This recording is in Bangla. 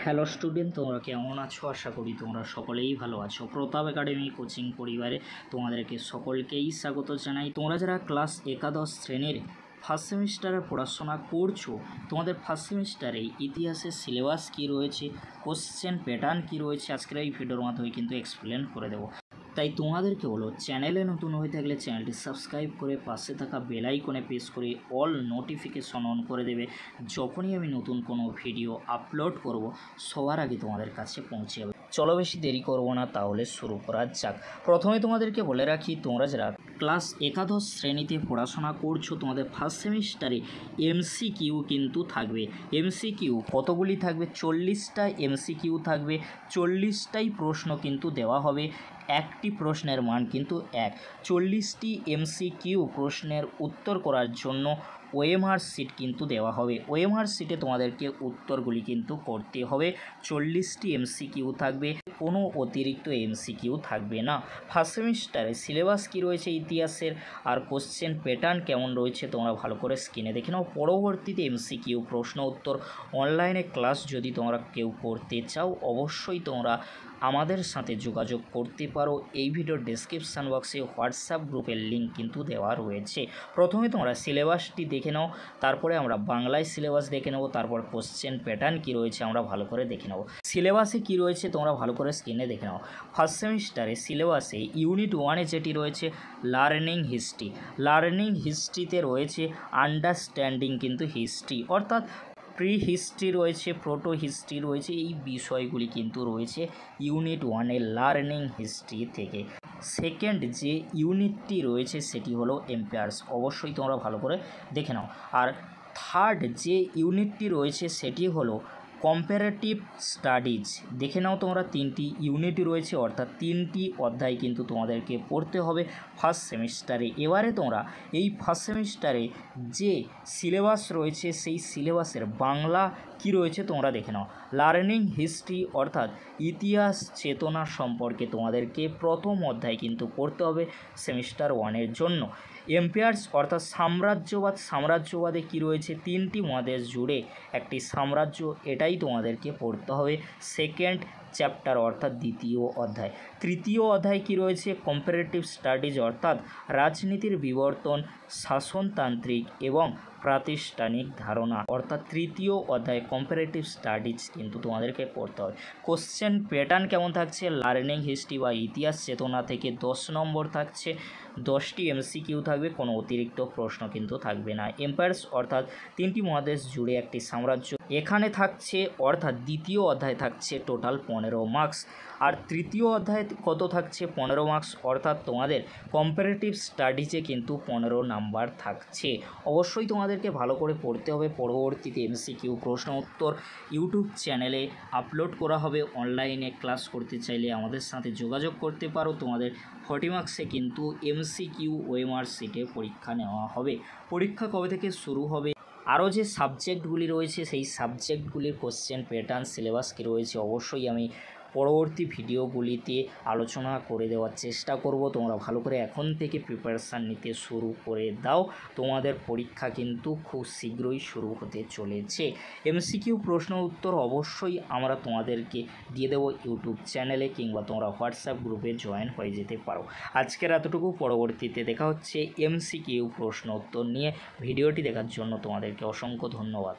হ্যালো স্টুডেন্ট, তোমরা কেমন আছো? আশা করি তোমরা সকলেই ভালো আছো। প্রতাপ একাডেমি কোচিং পরিবারে তোমাদেরকে সকলকেই স্বাগত জানাই। তোমরা যারা ক্লাস একাদশ শ্রেণীর ফার্স্ট সেমিস্টারে পড়াশোনা করছো, তোমাদের ফার্স্ট সেমিস্টারে ইতিহাসের সিলেবাস কী রয়েছে, কোশ্চেন প্যাটার্ন কী রয়েছে, আজকের এই ভিডিওর মাধ্যমে কিন্তু এক্সপ্লেন করে দেবো। তাই তোমাদেরকে হলো চ্যানেলে নতুন হয়ে থাকলে চ্যানেলটি সাবস্ক্রাইব করে পাশে থাকা বেল আইকনে প্রেস করে অল নোটিফিকেশন অন করে দেবে। যখনই আমি নতুন কোনো ভিডিও আপলোড করব সবার আগে তোমাদের কাছে পৌঁছে যাবে। চলো বেশি দেরি করব না, তাহলে শুরু করা যাক। প্রথমে তোমাদেরকে বলে রাখি, তোমরা যারা ক্লাস একাদশ শ্রেণীতে পড়াশোনা করছো, তোমাদের ফার্স্ট সেমিস্টারে এমসিকিউ কিন্তু থাকবে। এমসিকিউ কতগুলি থাকবে? 40টা এমসিকিউ থাকবে। 40টাই প্রশ্ন কিন্তু দেওয়া হবে। একটি প্রশ্নের মান কিন্তু 1। 40টি এমসিকিউ প্রশ্নের উত্তর করার জন্য ওএমআর শিট কিন্তু দেওয়া হবে। ওএমআর শিটে তোমাদেরকে উত্তরগুলি কিন্তু করতে হবে। 40টি এমসিকিউ থাকবে, কোনো অতিরিক্ত এমসিকিউ থাকবে না। ফার্স্ট সেমিস্টারে সিলেবাস কী রয়েছে ইতিহাসের আর কোশ্চেন প্যাটার্ন কেমন রয়েছে তোমরা ভালো করে স্ক্রিনে দেখে নাও। পরবর্তীতে এমসিকিউ প্রশ্ন উত্তর অনলাইনে ক্লাস যদি তোমরা কেউ করতে চাও, অবশ্যই তোমরা আমাদের সাথে যোগাযোগ করতে পারো। এই ভিডিওর ডেসক্রিপশান বক্সে হোয়াটসঅ্যাপ গ্রুপের লিঙ্ক কিন্তু দেওয়া রয়েছে। প্রথমে তোমরা সিলেবাসটি দেখে নাও, তারপরে আমরা বাংলায় সিলেবাস দেখে নেব, তারপর কোশ্চেন প্যাটার্ন কী রয়েছে আমরা ভালো করে দেখে নেব। সিলেবাসে কী রয়েছে তোমরা ভালো করে স্ক্রিনে দেখে নাও। ফার্স্ট সেমিস্টারে সিলেবাসে ইউনিট 1-এ যেটি রয়েছে লার্নিং হিস্ট্রি। লার্নিং হিস্ট্রিতে রয়েছে আন্ডারস্ট্যান্ডিং কিন্তু হিস্ট্রি, অর্থাৎ প্রি হিস্ট্রি রয়েছে, প্রোটো হিস্ট্রি রয়েছে, এই বিষয়গুলি কিন্তু রয়েছে ইউনিট 1-এর লার্নিং হিস্ট্রি থেকে। সেকেন্ড যে ইউনিটটি রয়েছে সেটি হলো এম্পায়ার্স, অবশ্যই তোমরা ভালো করে দেখে নাও। আর থার্ড যে ইউনিটটি রয়েছে সেটি হলো কম্পারেটিভ স্টাডিজ। দেখে নাও তোমরা, 3টি ইউনিট রয়েছে, অর্থাৎ 3টি অধ্যায় কিন্তু তোমাদেরকে পড়তে হবে ফার্স্ট সেমিস্টারে। এবারে তোমরা এই ফার্স্ট সেমিস্টারে যে সিলেবাস রয়েছে সেই সিলেবাসের বাংলা কি রয়েছে তোমরা দেখে নাও। লার্নিং হিস্ট্রি অর্থাৎ ইতিহাস চেতনা সম্পর্কে তোমাদেরকে প্রথম অধ্যায় কিন্তু পড়তে হবে সেমিস্টার 1-এর জন্য। এম্পায়ার্স অর্থাৎ সাম্রাজ্যবাদ, সাম্রাজ্যবাদে কি রয়েছে, 3টি মহাদেশ জুড়ে একটি সাম্রাজ্য, এটাই তোমাদেরকে পড়তে হবে সেকেন্ড চ্যাপ্টার অর্থাৎ দ্বিতীয় অধ্যায়। তৃতীয় অধ্যায় কি রয়েছে? কম্পারেটিভ স্টাডিজ অর্থাৎ রাজনীতির বিবর্তন, শাসনতান্ত্রিক এবং প্রাতিষ্ঠানিক ধারণা, অর্থাৎ তৃতীয় অধ্যায় কম্পারেটিভ স্টাডিজ কিন্তু তোমাদেরকে পড়তে হবে। কোশ্চেন প্যাটার্ন কেমন থাকছে? লার্নিং হিস্ট্রি বা ইতিহাস চেতনা থেকে 10 নম্বর থাকছে, 10টি এমসিকিউ থাকবে, কোনো অতিরিক্ত প্রশ্ন কিন্তু থাকবে না। এম্পায়ার্স অর্থাৎ 3টি মহাদেশ জুড়ে একটি সাম্রাজ্য, এখানে থাকছে অর্থাৎ দ্বিতীয় অধ্যায় থাকছে টোটাল 15 মার্কস। আর তৃতীয় অধ্যায় কত থাকছে? 15 মার্কস, অর্থাৎ তোমাদের কম্পারেটিভ স্টাডিজে কিন্তু 15 নাম্বার থাকছে। অবশ্যই তোমাদেরকে ভালো করে পড়তে হবে। পরবর্তীতে এমসিকিউ প্রশ্ন উত্তর ইউটিউব চ্যানেলে আপলোড করা হবে। অনলাইনে ক্লাস করতে চাইলে আমাদের সাথে যোগাযোগ করতে পারো। তোমাদের 40 মার্কসে কিন্তু এমসিকিউ ওএমআর শিটে পরীক্ষা নেওয়া হবে। পরীক্ষা কবে থেকে শুরু হবে, আরও যে সাবজেক্টগুলি রয়েছে সেই সাবজেক্টগুলির কোশ্চেন প্যাটার্ন সিলেবাস কী রয়েছে অবশ্যই আমি পরবর্তী ভিডিওগুলিতে আলোচনা করে দেওয়ার চেষ্টা করব। তোমরা ভালো করে এখন থেকে প্রিপারেশান নিতে শুরু করে দাও, তোমাদের পরীক্ষা কিন্তু খুব শীঘ্রই শুরু হতে চলেছে। এমসিকিউ প্রশ্ন উত্তর অবশ্যই আমরা তোমাদেরকে দিয়ে দেবো ইউটিউব চ্যানেলে, কিংবা তোমরা হোয়াটসঅ্যাপ গ্রুপে জয়েন হয়ে যেতে পারো। আজকের এতটুকু, পরবর্তীতে দেখা হচ্ছে এমসিকিউ প্রশ্ন উত্তর নিয়ে। ভিডিওটি দেখার জন্য তোমাদেরকে অসংখ্য ধন্যবাদ।